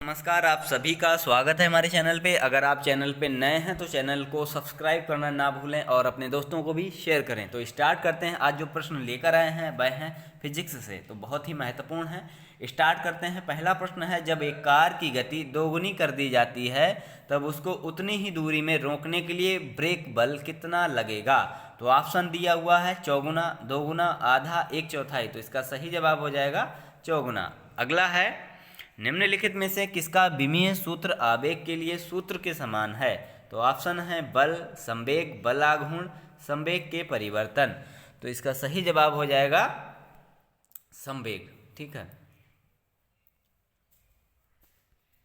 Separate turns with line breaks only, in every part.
नमस्कार, आप सभी का स्वागत है हमारे चैनल पे। अगर आप चैनल पे नए हैं तो चैनल को सब्सक्राइब करना ना भूलें और अपने दोस्तों को भी शेयर करें। तो स्टार्ट करते हैं। आज जो प्रश्न लेकर आए हैं वह हैं फिजिक्स से, तो बहुत ही महत्वपूर्ण है। स्टार्ट करते हैं। पहला प्रश्न है, जब एक कार की गति दोगुनी कर दी जाती है तब उसको उतनी ही दूरी में रोकने के लिए ब्रेक बल कितना लगेगा? तो ऑप्शन दिया हुआ है चौगुना, दोगुना, आधा, एक चौथाई। तो इसका सही जवाब हो जाएगा चौगुना। अगला है, निम्नलिखित में से किसका विमीय सूत्र आवेग के लिए सूत्र के समान है? तो ऑप्शन है बल, संवेग, बलाघूर्ण, संवेग के परिवर्तन। तो इसका सही जवाब हो जाएगा संवेग। ठीक है।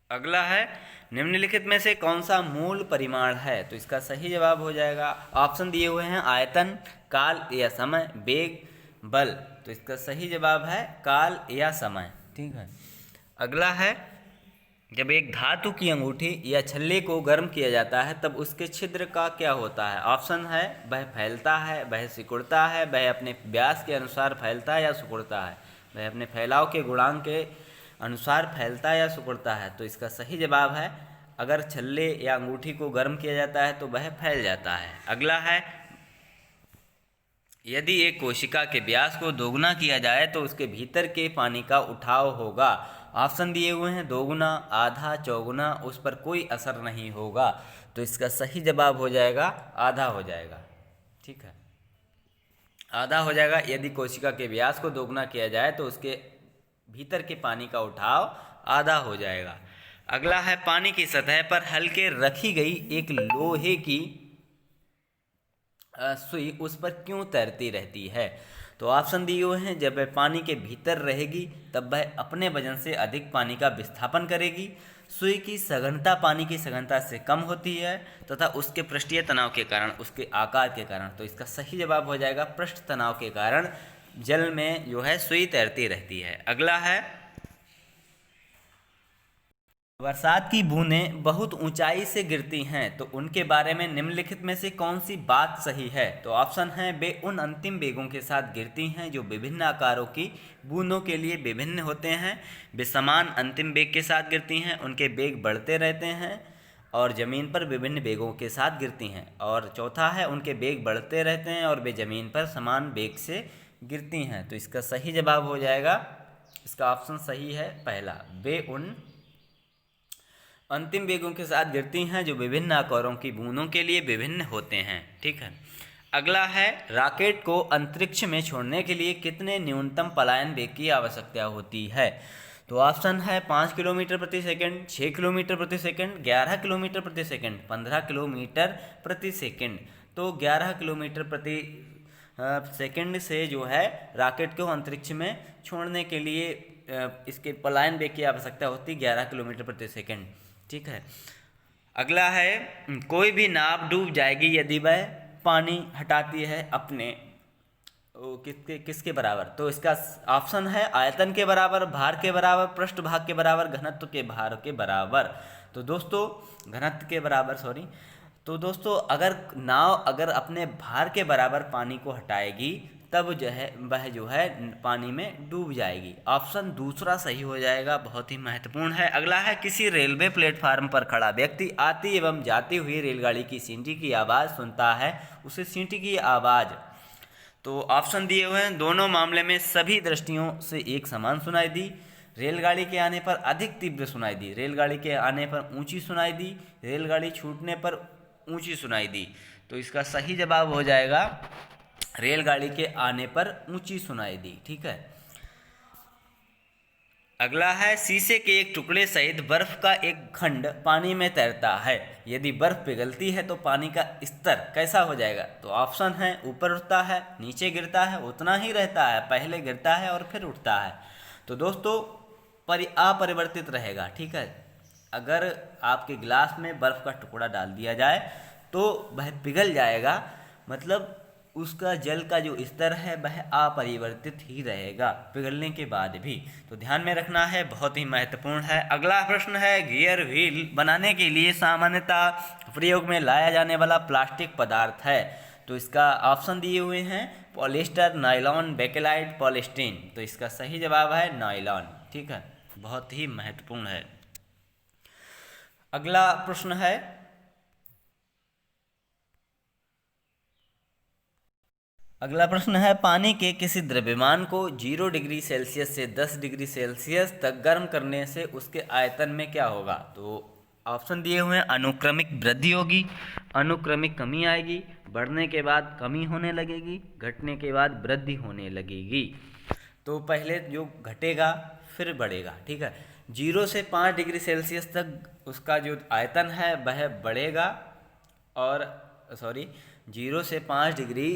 अगला है, निम्नलिखित में से कौन सा मूल परिमाण है? तो इसका सही जवाब हो जाएगा, ऑप्शन दिए हुए हैं आयतन, काल या समय, वेग, बल। तो इसका सही जवाब है काल या समय। ठीक है। अगला है, जब एक धातु की अंगूठी या छल्ले को गर्म किया जाता है तब उसके छिद्र का क्या होता है? ऑप्शन है वह फैलता है, वह सिकुड़ता है, वह अपने व्यास के अनुसार फैलता है या सिकुड़ता है। वह अपने फैलाव के गुणांक के अनुसार फैलता है या सिकुड़ता है। तो इसका सही जवाब है, अगर छल्ले या अंगूठी को गर्म किया जाता है तो वह फैल जाता है। अगला है, यदि एक कोशिका के व्यास को दोगुना किया जाए तो उसके भीतर के पानी का उठाव होगा। ऑप्शन दिए हुए हैं दोगुना, आधा, चौगुना, उस पर कोई असर नहीं होगा। तो इसका सही जवाब हो जाएगा आधा हो जाएगा। ठीक है, आधा हो जाएगा। यदि कोशिका के व्यास को दोगुना किया जाए तो उसके भीतर के पानी का उठाव आधा हो जाएगा। अगला है, पानी की सतह पर हल्के रखी गई एक लोहे की सुई उस पर क्यों तैरती रहती है? तो ऑप्शन दिए हुए हैं, जब वह पानी के भीतर रहेगी तब वह अपने वजन से अधिक पानी का विस्थापन करेगी, सुई की सघनता पानी की सघनता से कम होती है, तथा उसके पृष्ठीय तनाव के कारण, उसके आकार के कारण। तो इसका सही जवाब हो जाएगा पृष्ठ तनाव के कारण जल में जो है सुई तैरती रहती है। अगला है, बरसात की बूंदें बहुत ऊंचाई से गिरती हैं तो उनके बारे में निम्नलिखित में से कौन सी बात सही है? तो ऑप्शन है, वे उन अंतिम वेगों के साथ गिरती हैं जो विभिन्न आकारों की बूंदों के लिए विभिन्न होते हैं। वे समान अंतिम वेग के साथ गिरती हैं, उनके वेग बढ़ते रहते हैं और ज़मीन पर विभिन्न वेगों के साथ गिरती हैं। और चौथा है, उनके वेग बढ़ते रहते हैं और वे ज़मीन पर समान वेग से गिरती हैं। तो इसका सही जवाब हो जाएगा, इसका ऑप्शन सही है पहला, वे उन अंतिम वेगों के साथ गिरती हैं जो विभिन्न आकारों की बूंदों के लिए विभिन्न होते हैं। ठीक है। अगला है, रॉकेट को अंतरिक्ष में छोड़ने के लिए कितने न्यूनतम पलायन वेग की आवश्यकता होती है? तो ऑप्शन है 5 किलोमीटर प्रति सेकंड, 6 किलोमीटर प्रति सेकंड, 11 किलोमीटर प्रति सेकंड, 15 किलोमीटर प्रति सेकंड। तो 11 किलोमीटर प्रति सेकंड से जो है रॉकेट को अंतरिक्ष में छोड़ने के लिए इसके पलायन वेग की आवश्यकता होती 11 किलोमीटर प्रति सेकंड। ठीक है। अगला है, कोई भी नाव डूब जाएगी यदि वह पानी हटाती है अपने किसके किसके बराबर? तो इसका ऑप्शन है आयतन के बराबर, भार के बराबर, पृष्ठभाग के बराबर, घनत्व के भार के बराबर। तो दोस्तों, घनत्व के बराबर, सॉरी। तो दोस्तों, अगर नाव अगर अपने भार के बराबर पानी को हटाएगी तब जो है वह जो है पानी में डूब जाएगी। ऑप्शन दूसरा सही हो जाएगा, बहुत ही महत्वपूर्ण है। अगला है, किसी रेलवे प्लेटफार्म पर खड़ा व्यक्ति आती एवं जाती हुई रेलगाड़ी की सीटी की आवाज़ सुनता है, उसे सीटी की आवाज़। तो ऑप्शन दिए हुए हैं, दोनों मामले में सभी दृष्टियों से एक समान सुनाई दी, रेलगाड़ी के आने पर अधिक तीव्र सुनाई दी, रेलगाड़ी के आने पर ऊंची सुनाई दी, रेलगाड़ी छूटने पर ऊंची सुनाई दी। तो इसका सही जवाब हो जाएगा रेलगाड़ी के आने पर ऊंची सुनाई दी। ठीक है। अगला है, शीशे के एक टुकड़े सहित बर्फ का एक खंड पानी में तैरता है, यदि बर्फ पिघलती है तो पानी का स्तर कैसा हो जाएगा? तो ऑप्शन है, ऊपर उठता है, नीचे गिरता है, उतना ही रहता है, पहले गिरता है और फिर उठता है। तो दोस्तों, अपरिवर्तित रहेगा। ठीक है। अगर आपके गिलास में बर्फ का टुकड़ा डाल दिया जाए तो वह पिघल जाएगा, मतलब उसका जल का जो स्तर है वह अपरिवर्तित ही रहेगा पिघलने के बाद भी। तो ध्यान में रखना है, बहुत ही महत्वपूर्ण है। अगला प्रश्न है, गियर व्हील बनाने के लिए सामान्यतः प्रयोग में लाया जाने वाला प्लास्टिक पदार्थ है। तो इसका ऑप्शन दिए हुए हैं, पॉलिएस्टर, नायलॉन, बेकेलाइट, पॉलीस्टीरीन। तो इसका सही जवाब है नायलॉन। ठीक है, बहुत ही महत्वपूर्ण है। अगला प्रश्न है, पानी के किसी द्रव्यमान को 0 डिग्री सेल्सियस से 10 डिग्री सेल्सियस तक गर्म करने से उसके आयतन में क्या होगा। तो ऑप्शन दिए हुए हैं, अनुक्रमिक वृद्धि होगी, अनुक्रमिक कमी आएगी, बढ़ने के बाद कमी होने लगेगी, घटने के बाद वृद्धि होने लगेगी। तो पहले जो घटेगा फिर बढ़ेगा, ठीक है। 0 से 5 डिग्री सेल्सियस तक उसका जो आयतन है वह बढ़ेगा, और 0 से 5 डिग्री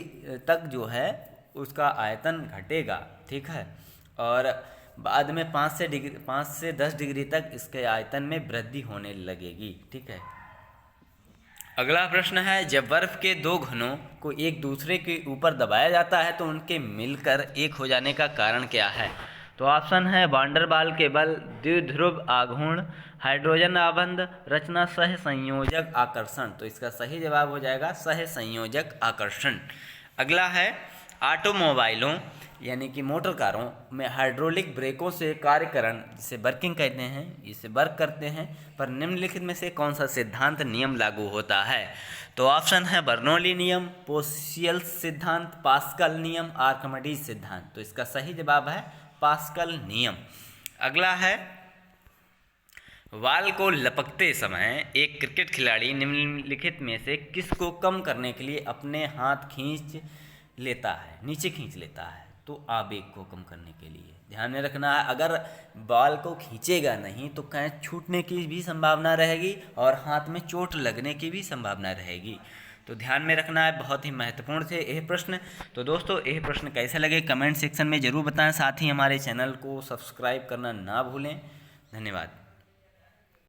तक जो है उसका आयतन घटेगा, ठीक है। और बाद में 5 से 10 डिग्री तक इसके आयतन में वृद्धि होने लगेगी, ठीक है। अगला प्रश्न है, जब बर्फ के दो घनों को एक दूसरे के ऊपर दबाया जाता है तो उनके मिलकर एक हो जाने का कारण क्या है। तो ऑप्शन है, वांडरवाल के बल, द्विध्रुव आघूर्ण, हाइड्रोजन आबंध रचना, सह संयोजक आकर्षण। तो इसका सही जवाब हो जाएगा सह संयोजक आकर्षण। अगला है, ऑटोमोबाइलों यानी कि मोटर कारों में हाइड्रोलिक ब्रेकों से कार्यकरण, जिसे वर्किंग कहते हैं, इसे वर्क करते हैं, पर निम्नलिखित में से कौन सा सिद्धांत नियम लागू होता है। तो ऑप्शन है, बर्नौली नियम, पोसियल्स सिद्धांत, पास्कल नियम, आर्किमिडीज सिद्धांत। तो इसका सही जवाब है पास्कल नियम। अगला है, बॉल को लपकते समय एक क्रिकेट खिलाड़ी निम्नलिखित में से किसको कम करने के लिए अपने हाथ खींच लेता है, नीचे खींच लेता है। तो आवेग को कम करने के लिए ध्यान में रखना है, अगर बॉल को खींचेगा नहीं तो कैच छूटने की भी संभावना रहेगी और हाथ में चोट लगने की भी संभावना रहेगी। तो ध्यान में रखना है, बहुत ही महत्वपूर्ण थे यह प्रश्न। तो दोस्तों, यह प्रश्न कैसे लगे कमेंट सेक्शन में ज़रूर बताएं, साथ ही हमारे चैनल को सब्सक्राइब करना ना भूलें। धन्यवाद।